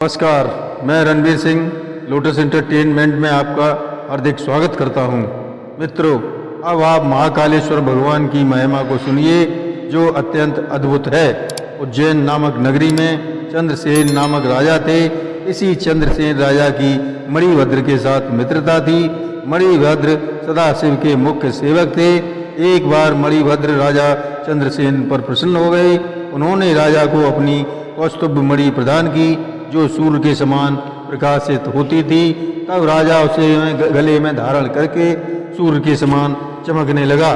नमस्कार, मैं Ranveer Singh lotus entertainment में आपका हार्दिक स्वागत करता हूं। मित्रों, अब आप महाकालेश्वर भगवान की महिमा को सुनिए जो अत्यंत अद्भुत है। उज्जैन नामक नगरी में चंद्रसेन नामक राजा थे। इसी चंद्रसेन राजा की मणिभद्र के साथ मित्रता थी। मणिभद्र सदाशिव के मुख्य सेवक थे। एक बार मणिभद्र राजा चंद्रसेन पर प्रसन्न हो गए। उन्होंने राजा को अपनी कौस्तुभ मणि प्रदान की जो सूर्य के समान प्रकाशित होती थी। तब राजा उसे गले में धारण करके सूर्य के समान चमकने लगा।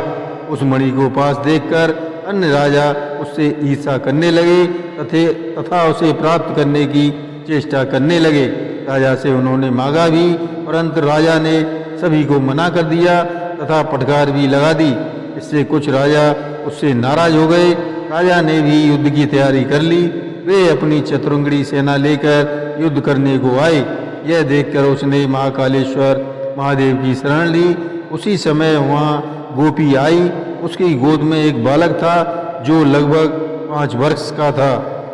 उस मणि को पास देखकर अन्य राजा उससे ईर्ष्या करने लगे तथा उसे प्राप्त करने की चेष्टा करने लगे। राजा से उन्होंने मांगा भी, परंतु राजा ने सभी को मना कर दिया तथा फटकार भी लगा दी। इससे कुछ राजा उससे नाराज हो गए। राजा ने भी युद्ध की तैयारी कर ली। वे अपनी चतुरंगड़ी सेना लेकर युद्ध करने को आए। यह देखकर उसने महाकालेश्वर महादेव की शरण ली। उसी समय वहाँ गोपी आई। उसकी गोद में एक बालक था जो लगभग 5 वर्ष का था।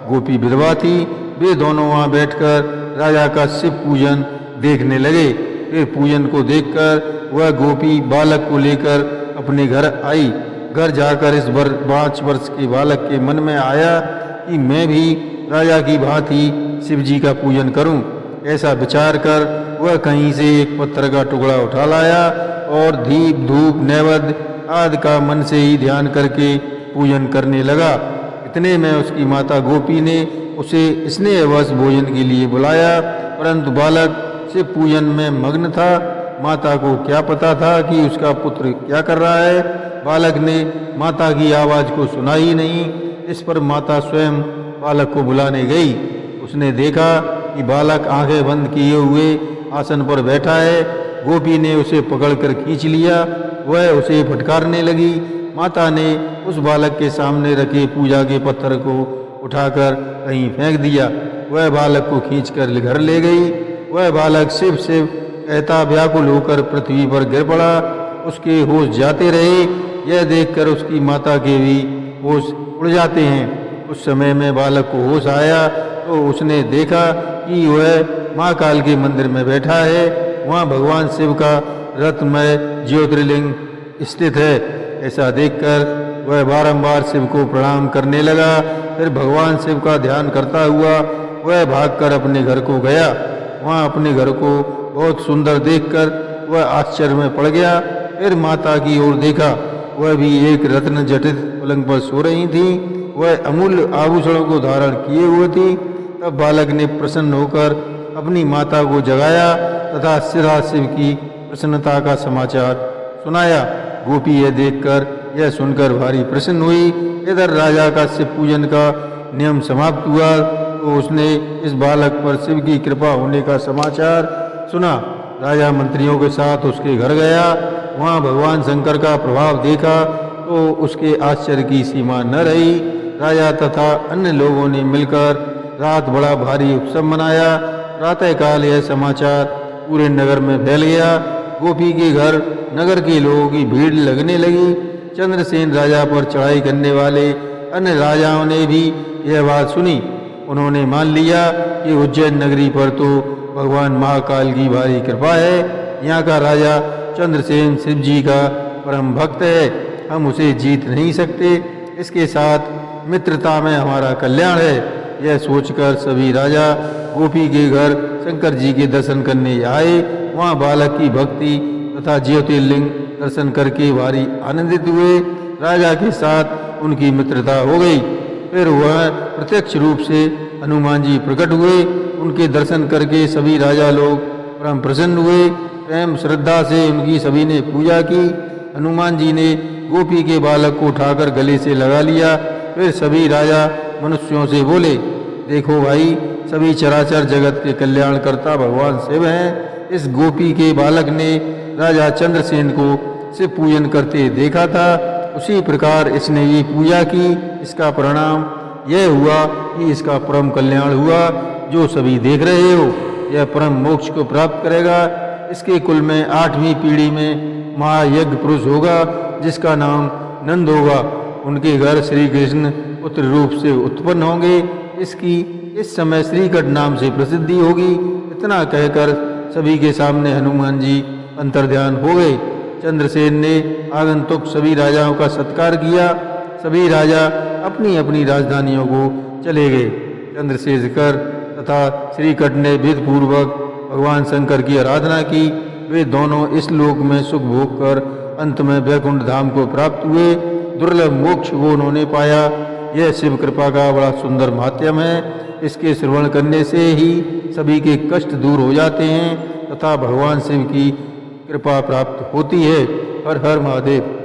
गोपी विधवा थी। वे दोनों वहाँ बैठकर राजा का शिव पूजन देखने लगे। फिर पूजन को देखकर वह गोपी बालक को लेकर अपने घर आई। घर जाकर इस 5 वर्ष के बालक के मन में आया कि मैं भी राजा की भांति शिव जी का पूजन करूं। ऐसा विचार कर वह कहीं से एक पत्थर का टुकड़ा उठा लाया और दीप धूप नैवेद्य आदि का मन से ही ध्यान करके पूजन करने लगा। इतने में उसकी माता गोपी ने उसे स्नेहवश भोजन के लिए बुलाया, परंतु बालक शिव पूजन में मग्न था। माता को क्या पता था कि उसका पुत्र क्या कर रहा है। बालक ने माता की आवाज़ को सुना ही नहीं। इस पर माता स्वयं बालक को बुलाने गई। उसने देखा कि बालक आंखें बंद किए हुए आसन पर बैठा है। गोपी ने उसे पकड़कर खींच लिया। वह उसे फटकारने लगी। माता ने उस बालक के सामने रखे पूजा के पत्थर को उठाकर कहीं फेंक दिया। वह बालक को खींचकर घर ले गई। वह बालक शिव शिव कहता व्याकुल होकर पृथ्वी पर गिर पड़ा। उसके होश जाते रहे। यह देखकर उसकी माता के भी होश उड़ जाते हैं। उस समय में बालक को होश आया तो उसने देखा कि वह महाकाल के मंदिर में बैठा है। वहाँ भगवान शिव का रत्नमय ज्योतिर्लिंग स्थित है। ऐसा देखकर वह बारंबार शिव को प्रणाम करने लगा। फिर भगवान शिव का ध्यान करता हुआ वह भागकर अपने घर को गया। वहाँ अपने घर को बहुत सुंदर देखकर वह आश्चर्य में पड़ गया। फिर माता की ओर देखा। वह भी एक रत्न जटित पलंग पर सो रही थी। वह अमूल्य आभूषणों को धारण किए हुए थी। तब बालक ने प्रसन्न होकर अपनी माता को जगाया तथा शिव की प्रसन्नता का समाचार सुनाया। गोपी यह देखकर यह सुनकर भारी प्रसन्न हुई। इधर राजा का शिव पूजन का नियम समाप्त हुआ तो उसने इस बालक पर शिव की कृपा होने का समाचार सुना। राजा मंत्रियों के साथ उसके घर गया। वहाँ भगवान शंकर का प्रभाव देखा तो उसके आश्चर्य की सीमा न रही। राजा तथा अन्य लोगों ने मिलकर रात बड़ा भारी उत्सव मनाया। प्रातःकाल यह समाचार पूरे नगर में फैल गया। गोपी के घर नगर के लोगों की भीड़ लगने लगी। चंद्रसेन राजा पर चढ़ाई करने वाले अन्य राजाओं ने भी यह बात सुनी। उन्होंने मान लिया कि उज्जैन नगरी पर तो भगवान महाकाल की भारी कृपा है। यहाँ का राजा चंद्रसेन शिव जी का परम भक्त है। हम उसे जीत नहीं सकते। इसके साथ मित्रता में हमारा कल्याण है। यह सोचकर सभी राजा गोपी के घर शंकर जी के दर्शन करने आए। वहाँ बालक की भक्ति तथा ज्योतिर्लिंग दर्शन करके भारी आनंदित हुए। राजा के साथ उनकी मित्रता हो गई। फिर वह प्रत्यक्ष रूप से हनुमान जी प्रकट हुए। उनके दर्शन करके सभी राजा लोग परम प्रसन्न हुए। प्रेम श्रद्धा से उनकी सभी ने पूजा की। हनुमान जी ने गोपी के बालक को उठाकर गले से लगा लिया। फिर सभी राजा मनुष्यों से बोले, देखो भाई, सभी चराचर जगत के कल्याणकर्ता भगवान शिव हैं। इस गोपी के बालक ने राजा चंद्रसेन को शिव पूजन करते देखा था। उसी प्रकार इसने ये पूजा की। इसका परिणाम यह हुआ कि इसका परम कल्याण हुआ। जो सभी देख रहे हो, यह परम मोक्ष को प्राप्त करेगा। इसके कुल में 8वीं पीढ़ी में महायज्ञ पुरुष होगा जिसका नाम नंद होगा। उनके घर श्री कृष्ण पुत्र रूप से उत्पन्न होंगे। इसकी इस समय श्रीकट नाम से प्रसिद्धि होगी। इतना कहकर सभी के सामने हनुमान जी अंतर्ध्यान हो गए। चंद्रसेन ने आगंतुक सभी राजाओं का सत्कार किया। सभी राजा अपनी अपनी राजधानियों को चले गए। चंद्रशेखर तथा श्रीकट ने विधिपूर्वक भगवान शंकर की आराधना की। वे दोनों इस लोक में सुख भोग कर अंत में वैकुंठ धाम को प्राप्त हुए। दुर्लभ मोक्ष को उन्होंने पाया। यह शिव कृपा का बड़ा सुंदर माध्यम है। इसके श्रवण करने से ही सभी के कष्ट दूर हो जाते हैं तथा भगवान शिव की कृपा प्राप्त होती है। हर हर महादेव।